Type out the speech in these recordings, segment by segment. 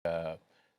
uh,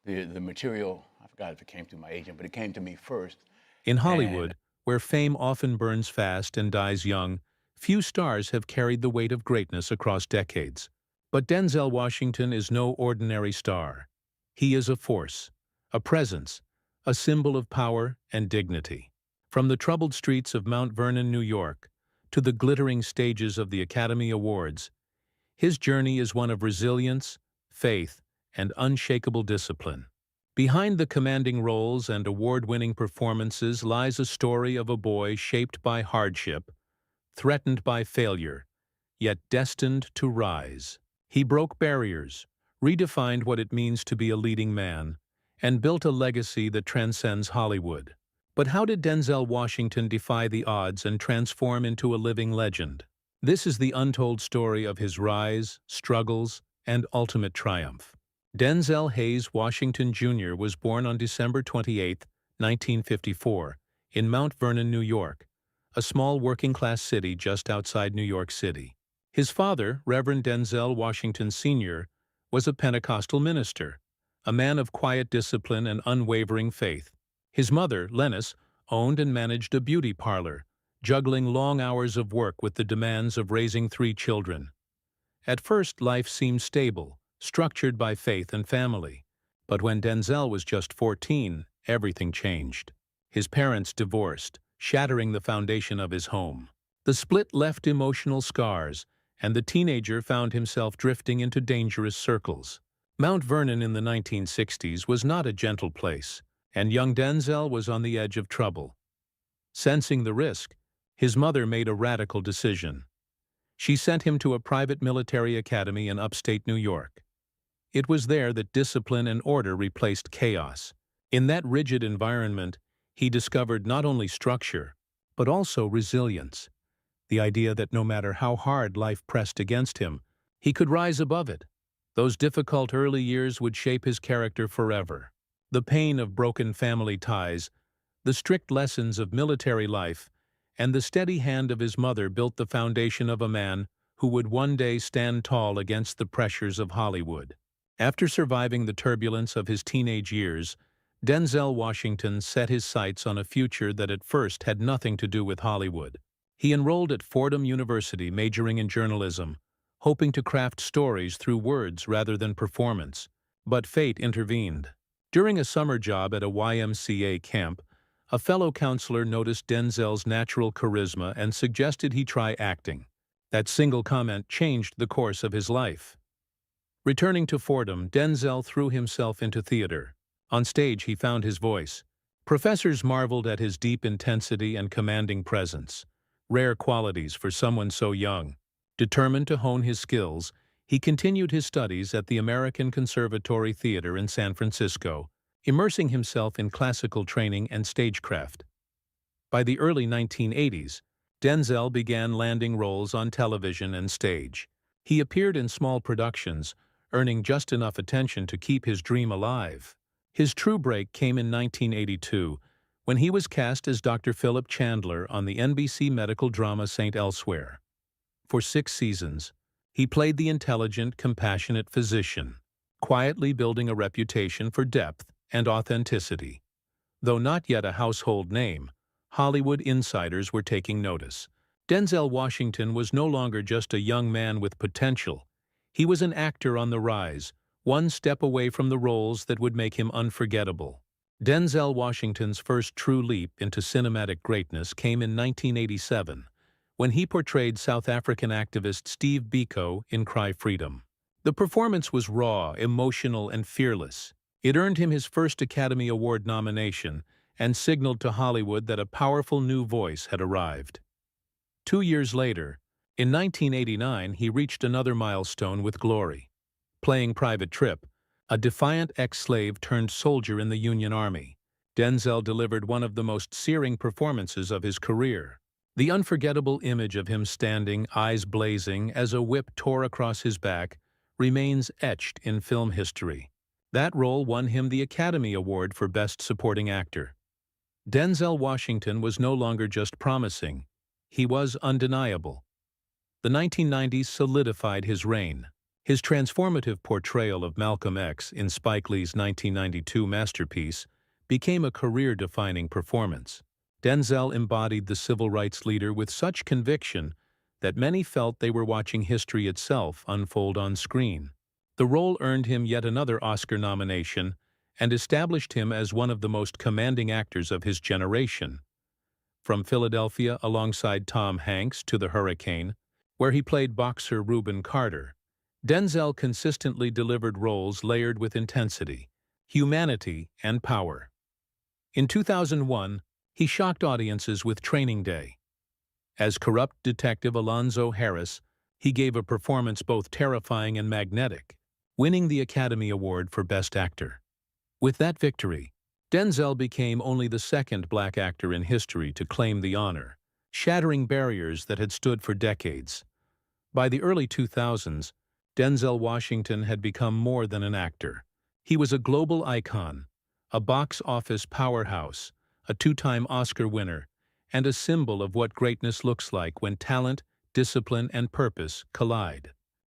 the material. I forgot if it came through my agent, but it came to me first. In And Hollywood, where fame often burns fast and dies young, few stars have carried the weight of greatness across decades. But Denzel Washington is no ordinary star. He is a force, a presence, a symbol of power and dignity. From the troubled streets of Mount Vernon, New York, to the glittering stages of the Academy Awards, his journey is one of resilience, faith, and unshakable discipline. Behind the commanding roles and award-winning performances lies a story of a boy shaped by hardship, threatened by failure, yet destined to rise. He broke barriers, redefined what it means to be a leading man, and built a legacy that transcends Hollywood. But how did Denzel Washington defy the odds and transform into a living legend? This is the untold story of his rise, struggles, and ultimate triumph. Denzel Hayes Washington Jr. was born on December 28, 1954, in Mount Vernon, New York, a small working-class city just outside New York City. His father, Reverend Denzel Washington Sr., was a Pentecostal minister, a man of quiet discipline and unwavering faith. His mother, Lennis, owned and managed a beauty parlor, juggling long hours of work with the demands of raising 3 children. At first, life seemed stable, structured by faith and family. But when Denzel was just 14, everything changed. His parents divorced, shattering the foundation of his home. The split left emotional scars, and the teenager found himself drifting into dangerous circles. Mount Vernon in the 1960s was not a gentle place, and young Denzel was on the edge of trouble. Sensing the risk, his mother made a radical decision. She sent him to a private military academy in upstate New York. It was there that discipline and order replaced chaos. In that rigid environment, he discovered not only structure, but also resilience. The idea that no matter how hard life pressed against him, he could rise above it. Those difficult early years would shape his character forever. The pain of broken family ties, the strict lessons of military life, and the steady hand of his mother built the foundation of a man who would one day stand tall against the pressures of Hollywood. After surviving the turbulence of his teenage years, Denzel Washington set his sights on a future that at first had nothing to do with Hollywood. He enrolled at Fordham University, majoring in journalism, hoping to craft stories through words rather than performance. But fate intervened. During a summer job at a YMCA camp, a fellow counselor noticed Denzel's natural charisma and suggested he try acting. That single comment changed the course of his life. Returning to Fordham, Denzel threw himself into theater. On stage, he found his voice. Professors marveled at his deep intensity and commanding presence, rare qualities for someone so young. Determined to hone his skills, he continued his studies at the American Conservatory Theater in San Francisco, immersing himself in classical training and stagecraft. By the early 1980s, Denzel began landing roles on television and stage. He appeared in small productions, earning just enough attention to keep his dream alive. His true break came in 1982, when he was cast as Dr. Philip Chandler on the NBC medical drama St. Elsewhere. For 6 seasons, he played the intelligent, compassionate physician, quietly building a reputation for depth and authenticity. Though not yet a household name, Hollywood insiders were taking notice. Denzel Washington was no longer just a young man with potential. He was an actor on the rise, one step away from the roles that would make him unforgettable. Denzel Washington's first true leap into cinematic greatness came in 1987, when he portrayed South African activist Steve Biko in Cry Freedom. The performance was raw, emotional, and fearless. It earned him his first Academy Award nomination and signaled to Hollywood that a powerful new voice had arrived. 2 years later, in 1989, he reached another milestone with Glory, playing Private Trip, a defiant ex-slave turned soldier in the Union Army. Denzel delivered one of the most searing performances of his career. The unforgettable image of him standing, eyes blazing, as a whip tore across his back, remains etched in film history. That role won him the Academy Award for Best Supporting Actor. Denzel Washington was no longer just promising, he was undeniable. The 1990s solidified his reign. His transformative portrayal of Malcolm X in Spike Lee's 1992 masterpiece became a career-defining performance. Denzel embodied the civil rights leader with such conviction that many felt they were watching history itself unfold on screen. The role earned him yet another Oscar nomination and established him as one of the most commanding actors of his generation. From Philadelphia alongside Tom Hanks to The Hurricane, where he played boxer Reuben Carter, Denzel consistently delivered roles layered with intensity, humanity, and power. In 2001, he shocked audiences with Training Day. As corrupt detective Alonzo Harris, he gave a performance both terrifying and magnetic, winning the Academy Award for Best Actor. With that victory, Denzel became only the second black actor in history to claim the honor, shattering barriers that had stood for decades. By the early 2000s, Denzel Washington had become more than an actor. He was a global icon, a box office powerhouse, a two-time Oscar winner, and a symbol of what greatness looks like when talent, discipline, and purpose collide.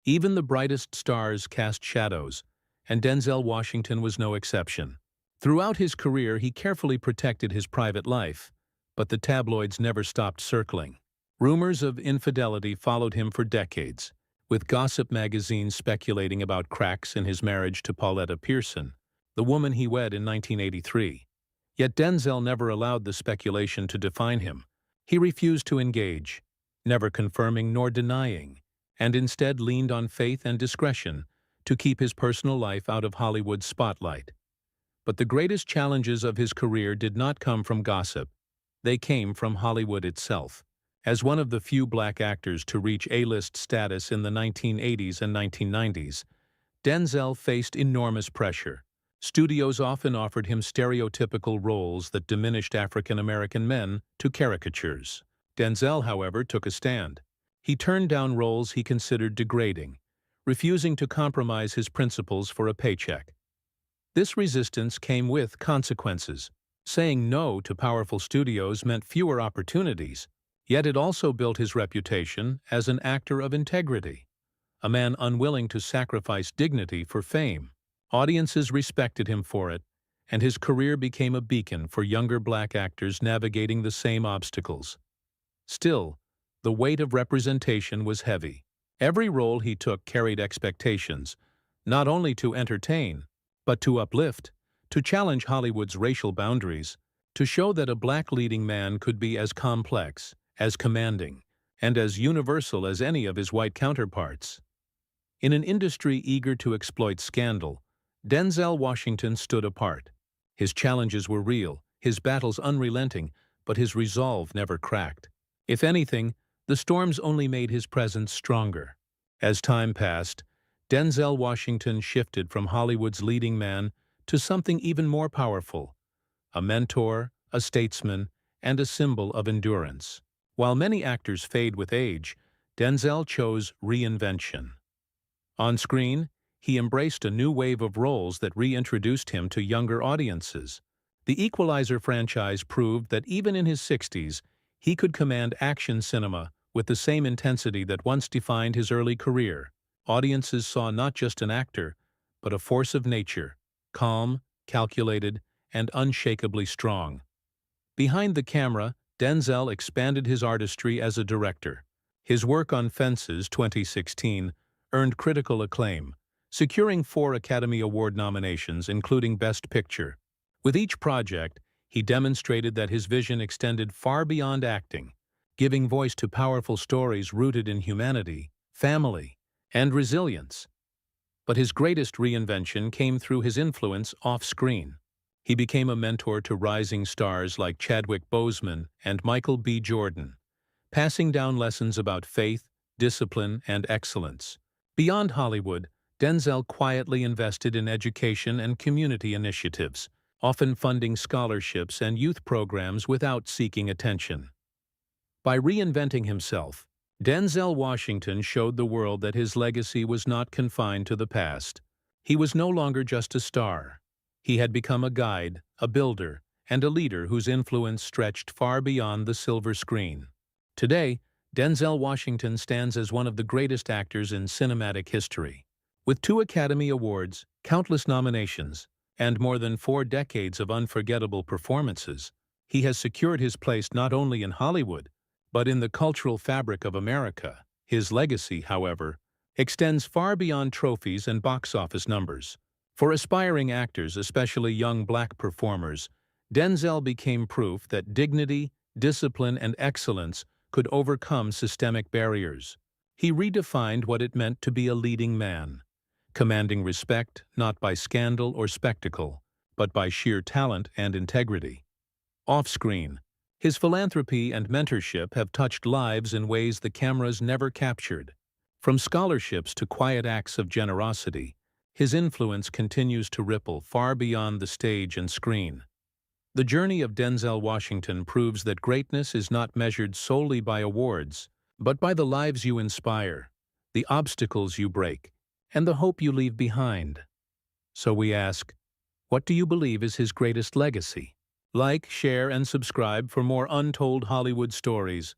Even the brightest stars cast shadows, and Denzel Washington was no exception. Throughout his career, he carefully protected his private life, but the tabloids never stopped circling. Rumors of infidelity followed him for decades, with gossip magazines speculating about cracks in his marriage to Pauletta Pearson, the woman he wed in 1983. Yet Denzel never allowed the speculation to define him. He refused to engage, never confirming nor denying, and instead leaned on faith and discretion to keep his personal life out of Hollywood's spotlight. But the greatest challenges of his career did not come from gossip. They came from Hollywood itself. As one of the few black actors to reach A-list status in the 1980s and 1990s, Denzel faced enormous pressure. Studios often offered him stereotypical roles that diminished African-American men to caricatures. Denzel, however, took a stand. He turned down roles he considered degrading, refusing to compromise his principles for a paycheck. This resistance came with consequences. Saying no to powerful studios meant fewer opportunities, yet it also built his reputation as an actor of integrity, a man unwilling to sacrifice dignity for fame. Audiences respected him for it, and his career became a beacon for younger black actors navigating the same obstacles. Still, the weight of representation was heavy. Every role he took carried expectations, not only to entertain, but to uplift, to challenge Hollywood's racial boundaries, to show that a black leading man could be as complex, as commanding, and as universal as any of his white counterparts. In an industry eager to exploit scandal, Denzel Washington stood apart. His challenges were real, his battles unrelenting, but his resolve never cracked. If anything, the storms only made his presence stronger. As time passed, Denzel Washington shifted from Hollywood's leading man to something even more powerful, a mentor, a statesman, and a symbol of endurance. While many actors fade with age, Denzel chose reinvention. On screen, he embraced a new wave of roles that reintroduced him to younger audiences. The Equalizer franchise proved that even in his 60s, he could command action cinema with the same intensity that once defined his early career. Audiences saw not just an actor, but a force of nature, calm, calculated, and unshakably strong. Behind the camera, Denzel expanded his artistry as a director. His work on Fences 2016 earned critical acclaim, securing 4 Academy Award nominations, including Best Picture. With each project, he demonstrated that his vision extended far beyond acting, giving voice to powerful stories rooted in humanity, family, and resilience. But his greatest reinvention came through his influence off-screen. He became a mentor to rising stars like Chadwick Boseman and Michael B. Jordan, passing down lessons about faith, discipline, and excellence. Beyond Hollywood, Denzel quietly invested in education and community initiatives, often funding scholarships and youth programs without seeking attention. By reinventing himself, Denzel Washington showed the world that his legacy was not confined to the past. He was no longer just a star. He had become a guide, a builder, and a leader whose influence stretched far beyond the silver screen. Today, Denzel Washington stands as one of the greatest actors in cinematic history. With 2 Academy Awards, countless nominations, and more than 4 decades of unforgettable performances, he has secured his place not only in Hollywood, but in the cultural fabric of America. His legacy, however, extends far beyond trophies and box office numbers. For aspiring actors, especially young black performers, Denzel became proof that dignity, discipline, and excellence could overcome systemic barriers. He redefined what it meant to be a leading man, commanding respect not by scandal or spectacle, but by sheer talent and integrity. Off-screen, his philanthropy and mentorship have touched lives in ways the cameras never captured. From scholarships to quiet acts of generosity, his influence continues to ripple far beyond the stage and screen. The journey of Denzel Washington proves that greatness is not measured solely by awards, but by the lives you inspire, the obstacles you break, and the hope you leave behind. So we ask, what do you believe is his greatest legacy? Like, share, and subscribe for more untold Hollywood stories.